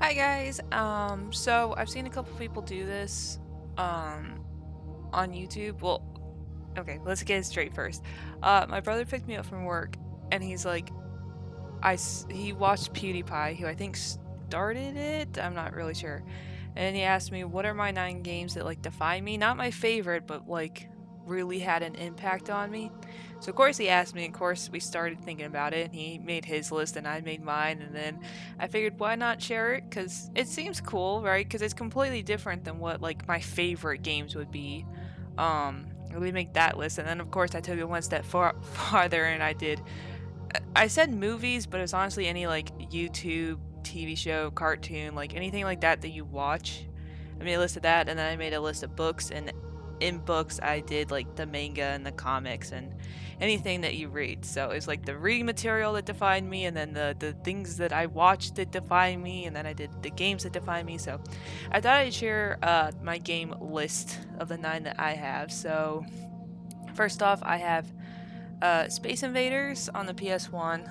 Hi guys. So I've seen a couple people do this on YouTube. Well, okay, let's get it straight first. My brother picked me up from work and he's like he watched PewDiePie, who I think started it. I'm not really sure. And he asked me, "What are my 9 games that like define me? Not my favorite, but like really had an impact on me." So of course he asked me, of course we started thinking about it, and he made his list and I made mine, and then I figured why not share it, cuz it seems cool, right? Cuz it's completely different than what like my favorite games would be. We make that list, and then of course I took it one step farther and I said movies, but it's honestly any like YouTube, TV show, cartoon, like anything like that that you watch. I made a list of that, and then I made a list of books, and in books I did like the manga and the comics and anything that you read. So it's like the reading material that defined me, and then the things that I watched that define me, and then I did the games that define me. So I thought I'd share my game list of the 9 that I have. So first off, I have Space Invaders on the PS1.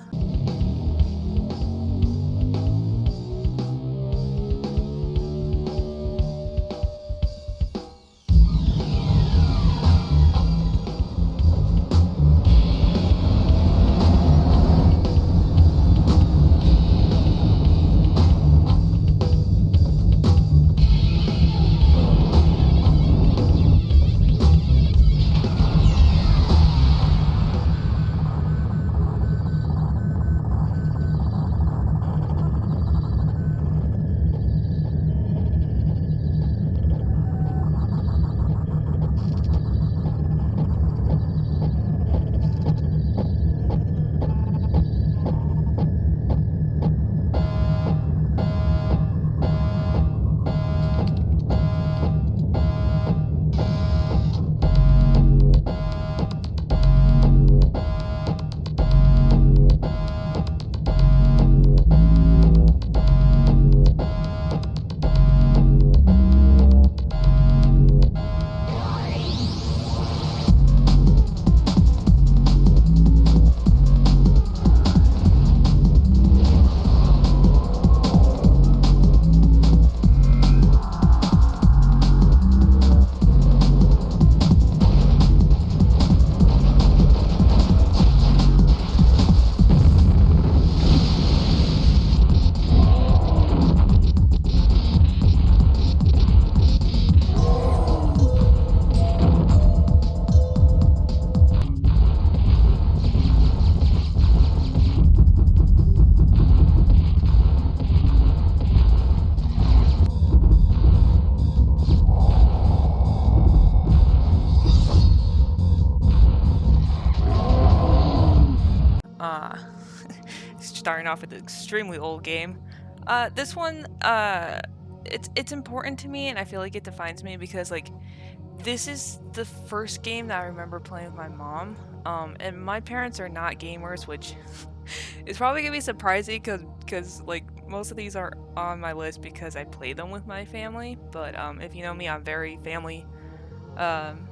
Uh, Starting off with an extremely old game. This one, it's important to me, and I feel like it defines me because like this is the first game that I remember playing with my mom. And my parents are not gamers, which is probably gonna be surprising because like most of these are on my list because I play them with my family. But if you know me, I'm very family um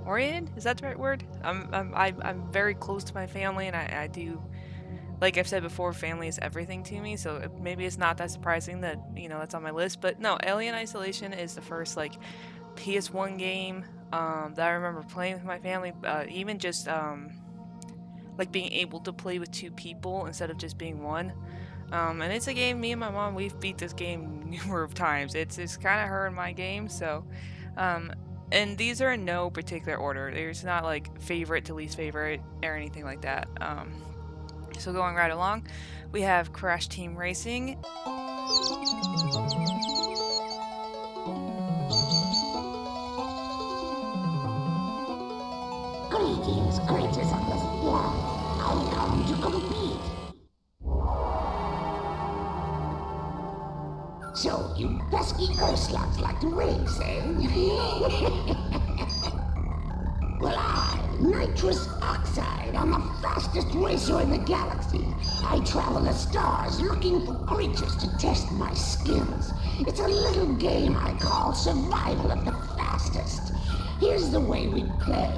oriented. Is that the right word? I'm very close to my family, and I do, like I've said before, family is everything to me, so maybe it's not that surprising that, that's on my list. But no, Alien Isolation is the first, like, PS1 game, that I remember playing with my family, even just, like, being able to play with 2 people instead of just being one. And it's a game, me and my mom, we've beat this game numerous of times. It's kinda her and my game, so, um, and these are in no particular order. There's not, like, favorite to least favorite or anything like that. So going right along, we have Crash Team Racing. Greetings, creatures of this world. I come to compete. So, you pesky earthslugs like to race, eh? Well, nitrous oxide, I'm the fastest racer in the galaxy. I travel the stars looking for creatures to test my skills. It's a little game I call survival of the fastest. Here's the way we play.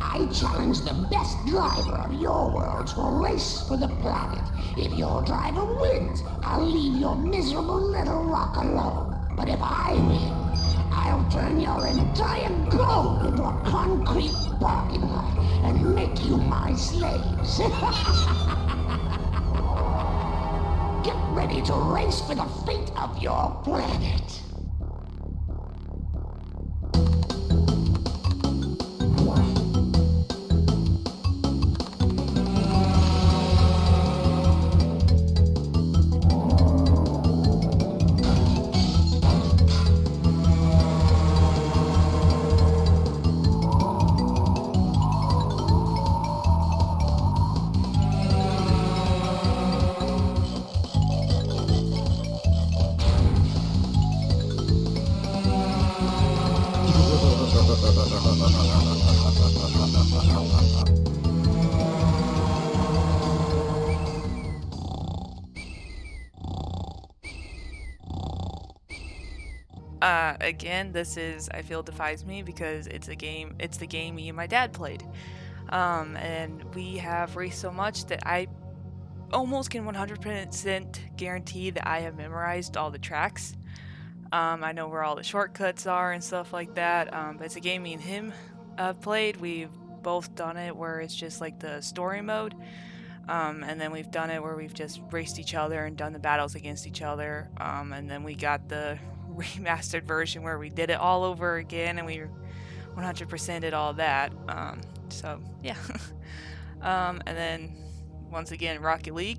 I challenge the best driver of your world to a race for the planet. If your driver wins, I'll leave your miserable little rock alone. But if I win, I'll turn your entire globe into a concrete parking lot and make you my slaves. Get ready to race for the fate of your planet. Again, this is, I feel, defies me because it's the game me and my dad played. And we have raced so much that I almost can 100% guarantee that I have memorized all the tracks. I know where all the shortcuts are and stuff like that. But it's a game me and him played. We've both done it where it's just like the story mode. And then we've done it where we've just raced each other and done the battles against each other. And then we got the remastered version where we did it all over again and we 100% did all that. So yeah. And then once again, Rocket League.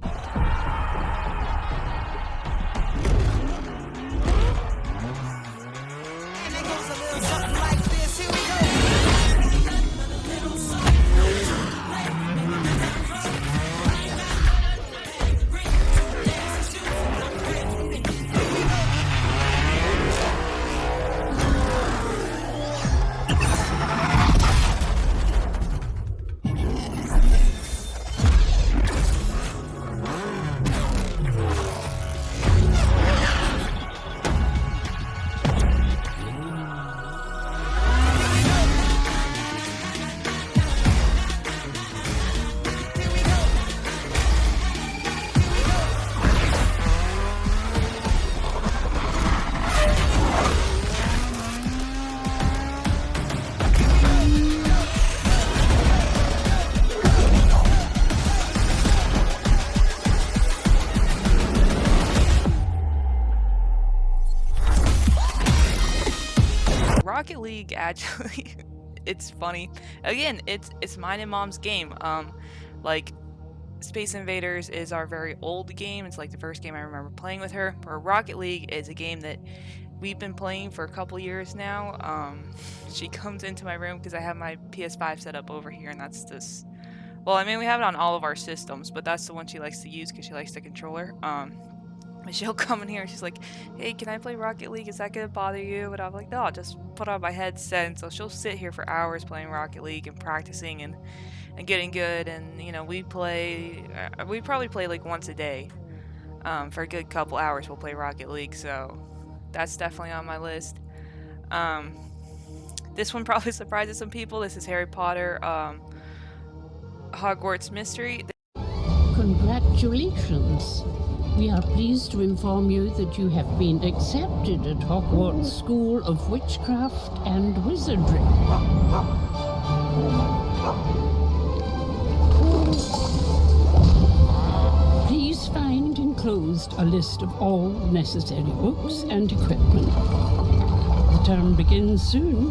Rocket League actually, it's funny. Again, it's mine and mom's game. Like Space Invaders is our very old game. It's like the first game I remember playing with her. Or Rocket League is a game that we've been playing for a couple years now. She comes into my room because I have my PS5 set up over here, and that's this. Well, I mean, we have it on all of our systems, but that's the one she likes to use because she likes the controller. And she'll come in here and she's like, hey, can I play Rocket League? Is that gonna bother you? And I'm like, no, I'll just put on my headset. And so she'll sit here for hours playing Rocket League and practicing and getting good. And, you know, we probably play like once a day. For a good couple hours, we'll play Rocket League. So that's definitely on my list. This one probably surprises some people. This is Harry Potter, Hogwarts Mystery. Congratulations. We are pleased to inform you that you have been accepted at Hogwarts School of Witchcraft and Wizardry. Please find enclosed a list of all necessary books and equipment. The term begins soon.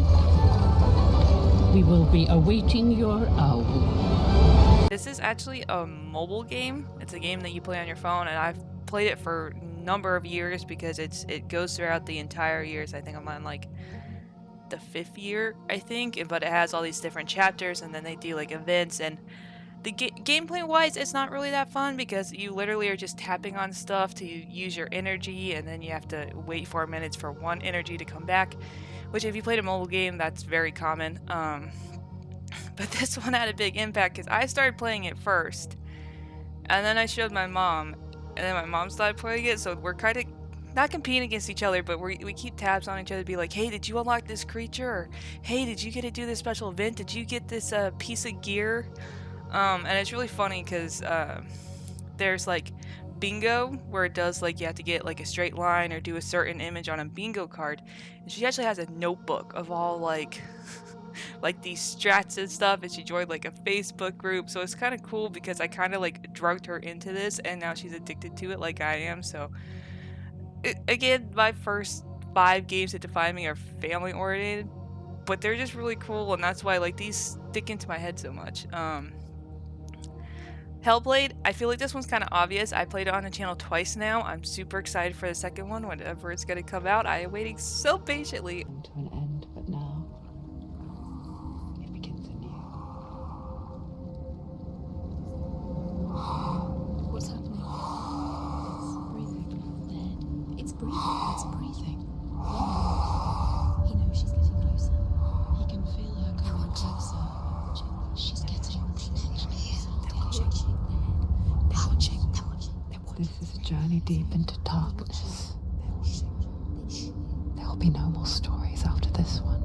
We will be awaiting your owl. This is actually a mobile game. It's a game that you play on your phone, and I've played it for a number of years because it goes throughout the entire years. I think I'm on like the 5th year, I think, but it has all these different chapters, and then they do like events. And the gameplay wise, it's not really that fun because you literally are just tapping on stuff to use your energy, and then you have to wait 4 minutes for one energy to come back, which if you played a mobile game, that's very common. But this one had a big impact because I started playing it first, and then I showed my mom, and then my mom started playing it, so we're kind of not competing against each other, but we keep tabs on each other to be like, hey, did you unlock this creature? Or, hey, did you get to do this special event? Did you get this piece of gear? And it's really funny because there's like bingo where it does like you have to get like a straight line or do a certain image on a bingo card, and she actually has a notebook of all like like these strats and stuff, and she joined like a Facebook group, so it's kind of cool because I kind of like drugged her into this and now she's addicted to it like I am. So again, my first 5 games that define me are family oriented, but they're just really cool, and that's why like these stick into my head so much. Hellblade, I feel like this one's kind of obvious. I played it on the channel twice now. I'm super excited for the second one whenever it's going to come out. I am waiting so patiently. To an end, but now it begins anew. What's happening? It's breathing. It's breathing. It's breathing. He knows she's getting closer. He can feel her coming closer. She's getting closer. This is a journey deep into darkness. There will be no more stories after this one.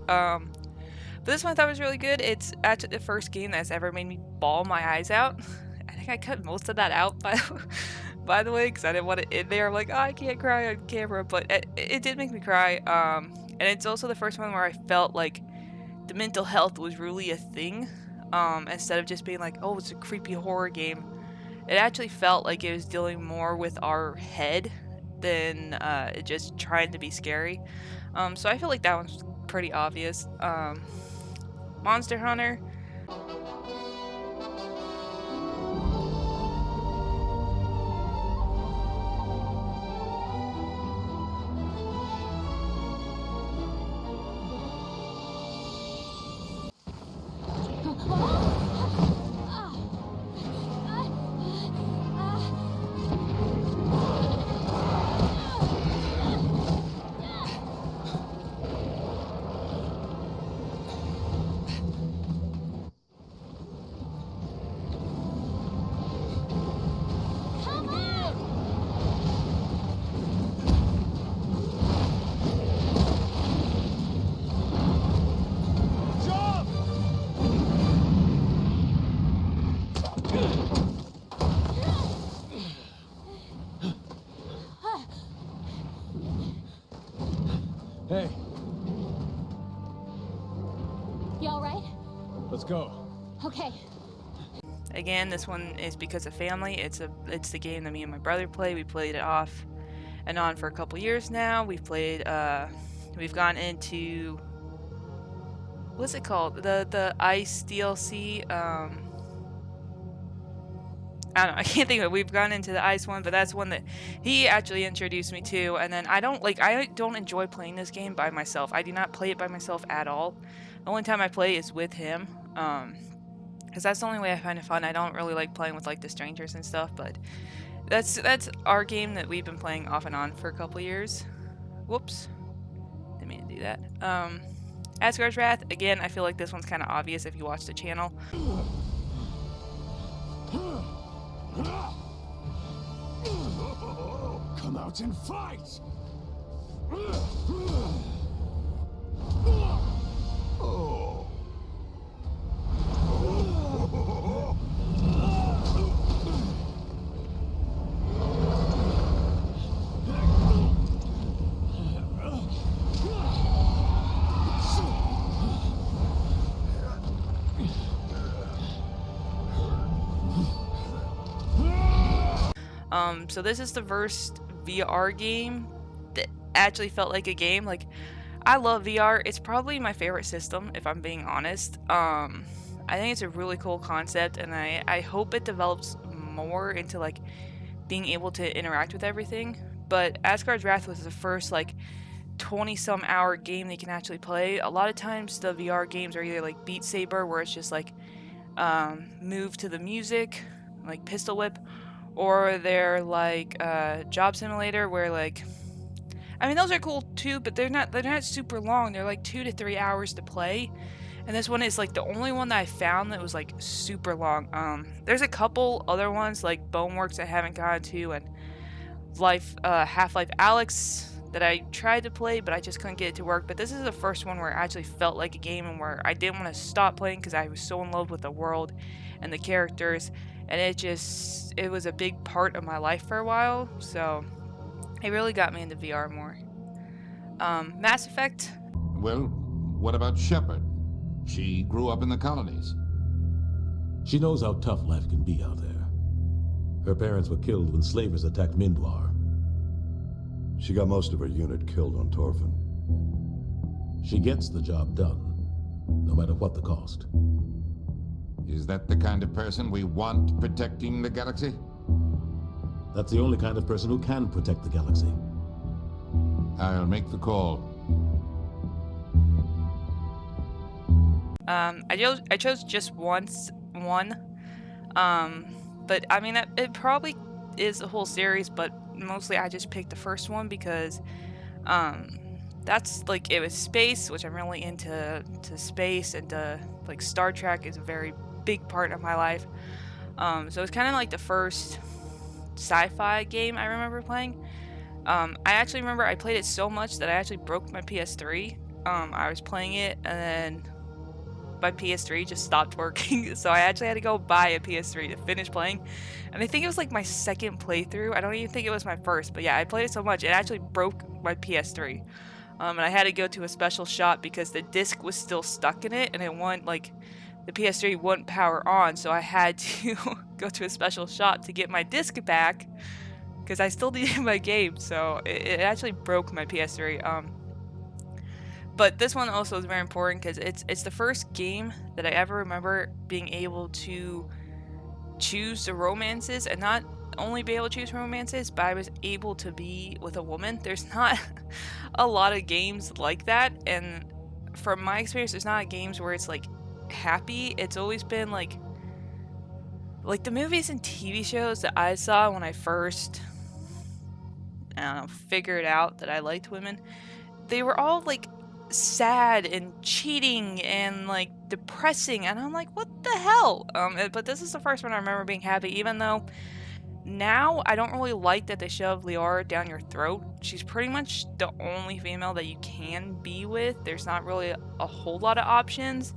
But this one I thought was really good. It's actually the first game that's ever made me bawl my eyes out. I think I cut most of that out by the way, because I didn't want it in there. I'm like, oh, I can't cry on camera, but it did make me cry. And it's also the first one where I felt like the mental health was really a thing. Instead of just being like, oh, it's a creepy horror game, it actually felt like it was dealing more with our head than just trying to be scary. So I feel like that one's pretty obvious. Monster Hunter. Hey, You alright? let's go. Okay. Again, this one is because of family. It's the game that me and my brother play. We played it off and on for a couple years now. We've gone into, what's it called? The Ice DLC. I don't know, I can't think of it. We've gone into the ice one, but that's one that he actually introduced me to. And then I don't enjoy playing this game by myself. I do not play it by myself at all. The only time I play is with him, because that's the only way I find it fun. I don't really like playing with like the strangers and stuff, but that's our game that we've been playing off and on for a couple years. Whoops, didn't mean to do that. Asgard's Wrath. Again, I feel like this one's kind of obvious if you watch the channel. Come out and fight! So this is the first VR game that actually felt like a game. Like, I love VR. It's probably my favorite system, if I'm being honest. I think it's a really cool concept, and I hope it develops more into like being able to interact with everything. But Asgard's Wrath was the first like 20-some hour game they can actually play. A lot of times the VR games are either like Beat Saber, where it's just like move to the music, like pistol whip, or they're like Job Simulator, where like, I mean, those are cool too, but they're not super long. They're like 2 to 3 hours to play, And this one is like the only one that I found that was like super long. There's a couple other ones like Boneworks I haven't gotten to, and Half-Life Alyx that I tried to play, but I just couldn't get it to work. But this is the first one where it actually felt like a game and where I didn't want to stop playing because I was so in love with the world and the characters, and it was a big part of my life for a while. So it really got me into VR more. Mass Effect. Well, what about Shepard? She grew up in the colonies. She knows how tough life can be out there. Her parents were killed when slavers attacked Mindwar. She got most of her unit killed on Torfin. She gets the job done, no matter what the cost. Is that the kind of person we want protecting the galaxy? That's the only kind of person who can protect the galaxy. I'll make the call. I chose just one. But I mean, it probably is a whole series, but mostly I just picked the first one because, that's like, it was space, which I'm really into space, and like Star Trek is a very big part of my life. So it's kind of like the first sci-fi game I remember playing. I actually remember I played it so much that I actually broke my PS3. I was playing it, and then my PS3 just stopped working, so I actually had to go buy a PS3 to finish playing. And I think it was like my second playthrough. I don't even think it was my first, but yeah, I played it so much it actually broke my PS3. And I had to go to a special shop because the disc was still stuck in it, and it wouldn't, like, the PS3 wouldn't power on, so I had to go to a special shop to get my disc back because I still needed my game. So it actually broke my PS3. But this one also is very important because it's the first game that I ever remember being able to choose the romances, and not only be able to choose romances, but I was able to be with a woman. There's not a lot of games like that, and from my experience, there's not games where it's like happy. It's always been like the movies and TV shows that I saw when I first, I don't know, figured out that I liked women. They were all like sad and cheating and like depressing, and I'm like, what the hell? But this is the first one I remember being happy, even though now I don't really like that they shove Liara down your throat. She's pretty much the only female that you can be with. There's not really a whole lot of options,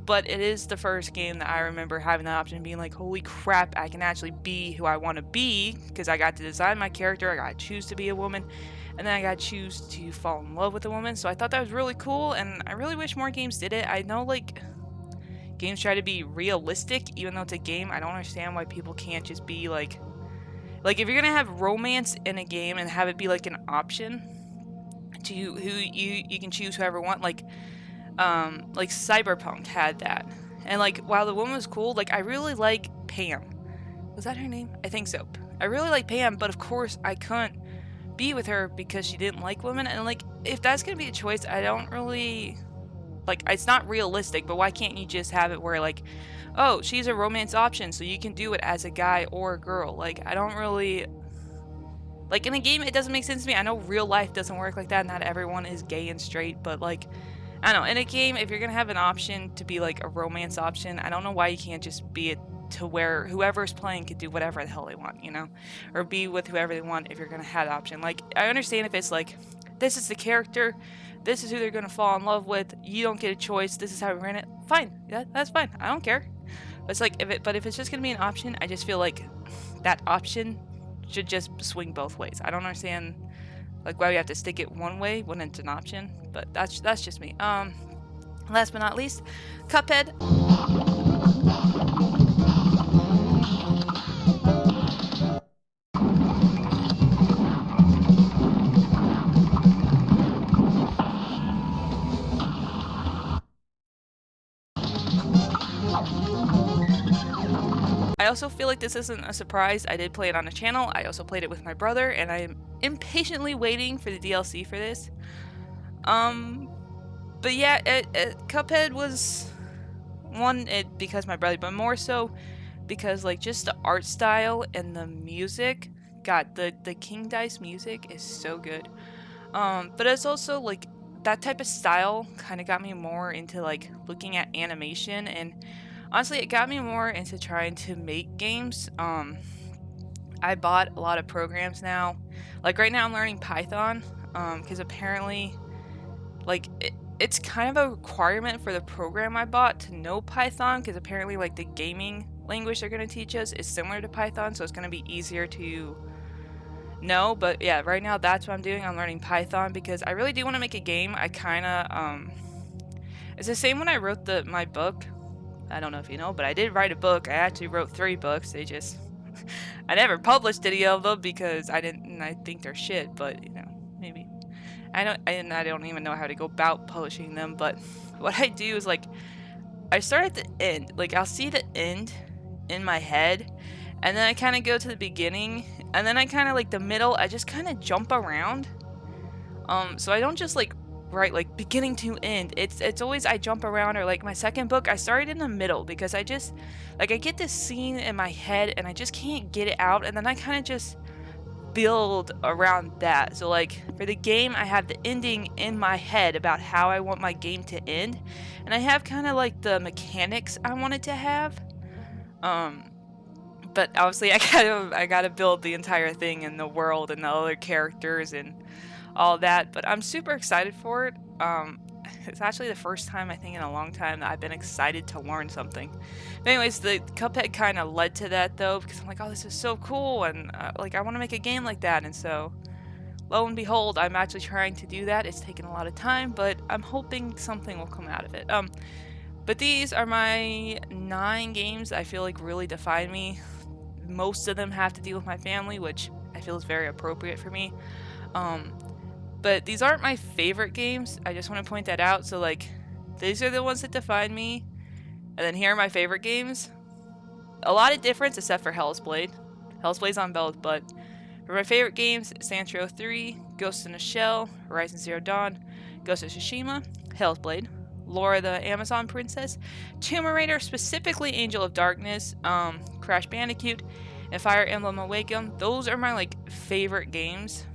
but it is the first game that I remember having the option of being like, holy crap, I can actually be who I want to be, because I got to design my character, I got to choose to be a woman, and then I got to choose to fall in love with a woman. So I thought that was really cool, and I really wish more games did it. I know, like, games try to be realistic, even though it's a game. I don't understand why people can't just be like if you're gonna have romance in a game and have it be like an option to who you can choose whoever you want, like Cyberpunk had that. And like, while the woman was cool, like, I really like Pam. Was that her name? I think so. I really like Pam, but of course I couldn't be with her because she didn't like women. And like, if that's gonna be a choice, I don't really like, it's not realistic, but why can't you just have it where like, oh, she's a romance option, so you can do it as a guy or a girl? Like, I don't really, like, in a game it doesn't make sense to me. I know real life doesn't work like that, not everyone is gay and straight, but like, I don't know, in a game, if you're gonna have an option to be like a romance option, I don't know why you can't just be it to where whoever's playing could do whatever the hell they want, you know? Or be with whoever they want if you're gonna have the option. Like, I understand if it's like, this is the character, this is who they're gonna fall in love with, you don't get a choice, this is how we ran it, fine, yeah, that's fine, I don't care. But it's like, if it's just gonna be an option, I just feel like that option should just swing both ways. I don't understand, like, why we have to stick it one way when it's an option, but that's just me. Last but not least, Cuphead. I also feel like this isn't a surprise. I did play it on the channel. I also played it with my brother, and I am impatiently waiting for the DLC for this. But yeah, Cuphead was because my brother, but more so because like just the art style and the music. God, the King Dice music is so good. But it's also like that type of style kind of got me more into like looking at animation, and honestly it got me more into trying to make games. I bought a lot of programs now. Like right now I'm learning Python, because apparently like it's kind of a requirement for the program I bought to know Python, because apparently like the gaming language they're going to teach us is similar to Python, so it's going to be easier to know. But yeah, right now that's what I'm doing. I'm learning Python because I really do want to make a game. I kind of it's the same when I wrote my book. I don't know if you know, but I did write a book. I actually wrote 3 books. They just I never published any of them because I didn't, and I think they're shit, but you know, maybe. I don't even know how to go about publishing them, but what I do is like I start at the end. Like I'll see the end in my head, and then I kind of go to the beginning, and then I kind of like the middle, I just kind of jump around. So I don't just like write like beginning to end. It's always I jump around, or like my second book, I started in the middle because I just like I get this scene in my head and I just can't get it out, and then I kind of just build around that. So like for the game, I have the ending in my head about how I want my game to end, and I have kind of like the mechanics I want it to have. But obviously I gotta build the entire thing and the world and the other characters and all that. But I'm super excited for it. It's actually the first time I think in a long time that I've been excited to learn something. But anyways, the Cuphead kind of led to that though, because I'm like, oh, this is so cool, and like I want to make a game like that. And so lo and behold, I'm actually trying to do that. It's taken a lot of time, but I'm hoping something will come out of it. But these are my 9 games I feel like really define me. Most of them have to deal with my family, which I feel is very appropriate for me. But these aren't my favorite games. I just want to point that out. So like, these are the ones that define me. And then here are my favorite games. A lot of difference except for Hell's Blade. Hell's Blade's on both, but for my favorite games, Saints Row 3, Ghost in a Shell, Horizon Zero Dawn, Ghost of Tsushima, Hell's Blade, Laura the Amazon Princess, Tomb Raider, specifically Angel of Darkness, Crash Bandicoot, and Fire Emblem Awakening. Those are my like favorite games.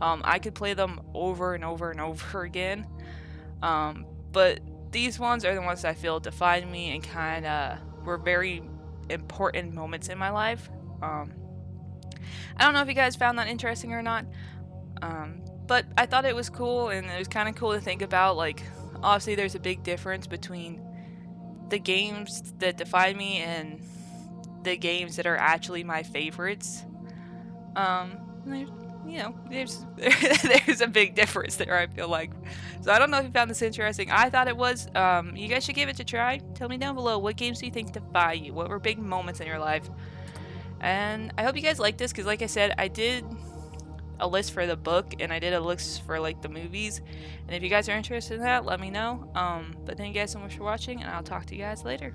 I could play them over and over and over again. But these ones are the ones that I feel define me and kind of were very important moments in my life. I don't know if you guys found that interesting or not. But I thought it was cool, and it was kind of cool to think about. Like, obviously there's a big difference between the games that define me and the games that are actually my favorites. There's a big difference there, I feel like. So I don't know if you found this interesting. I thought it was. You guys should give it a try. Tell me down below, what games do you think define you? What were big moments in your life? And I hope you guys like this, because like I said, I did a list for the book and I did a list for like the movies. And if you guys are interested in that, let me know. But thank you guys so much for watching, and I'll talk to you guys later.